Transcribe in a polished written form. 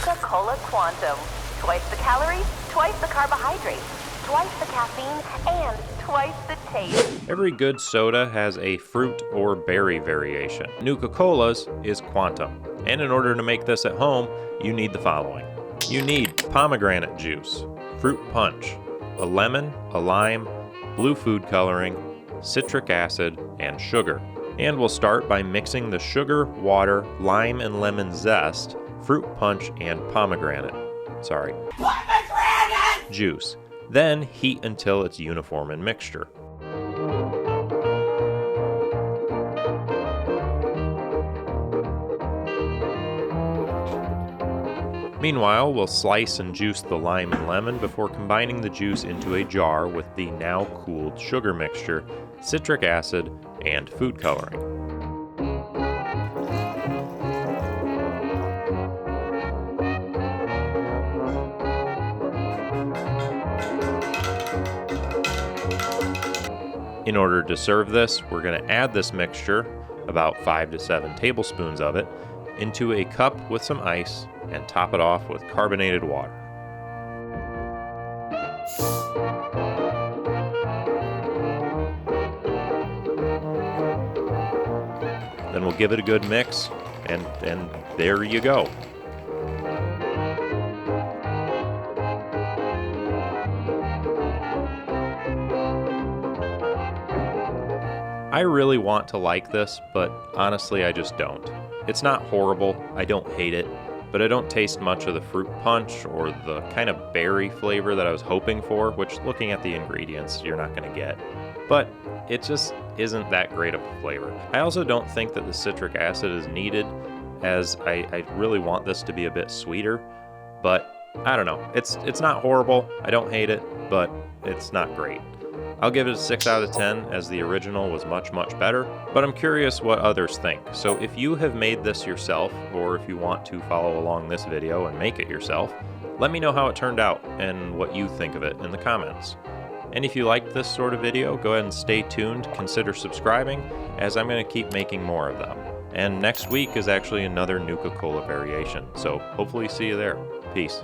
Nuka-Cola Quantum. Twice the calories, twice the carbohydrates, twice the caffeine, and twice the taste. Every good soda has a fruit or berry variation. Nuka-Cola's is Quantum. And in order to make this at home, you need the following. You need pomegranate juice, fruit punch, a lemon, a lime, blue food coloring, citric acid, and sugar. And we'll start by mixing the sugar, water, lime and lemon zest, fruit punch, and pomegranate juice. Then heat until it's uniform in mixture. Meanwhile, we'll slice and juice the lime and lemon before combining the juice into a jar with the now cooled sugar mixture, citric acid, and food coloring. In order to serve this, we're going to add this mixture, about 5 to 7 tablespoons of it, into a cup with some ice and top it off with carbonated water. Then we'll give it a good mix, and there you go. I really want to like this, but honestly I just don't. It's not horrible, I don't hate it, but I don't taste much of the fruit punch or the kind of berry flavor that I was hoping for, which looking at the ingredients you're not going to get. But it just isn't that great of a flavor. I also don't think that the citric acid is needed, as I really want this to be a bit sweeter, but I don't know. It's not horrible, I don't hate it, but it's not great. I'll give it a 6 out of 10, as the original was much better, but I'm curious what others think. So if you have made this yourself, or if you want to follow along this video and make it yourself, let me know how it turned out and what you think of it in the comments. And if you liked this sort of video, go ahead and stay tuned, consider subscribing, as I'm going to keep making more of them. And next week is actually another Nuka-Cola variation, so hopefully see you there. Peace.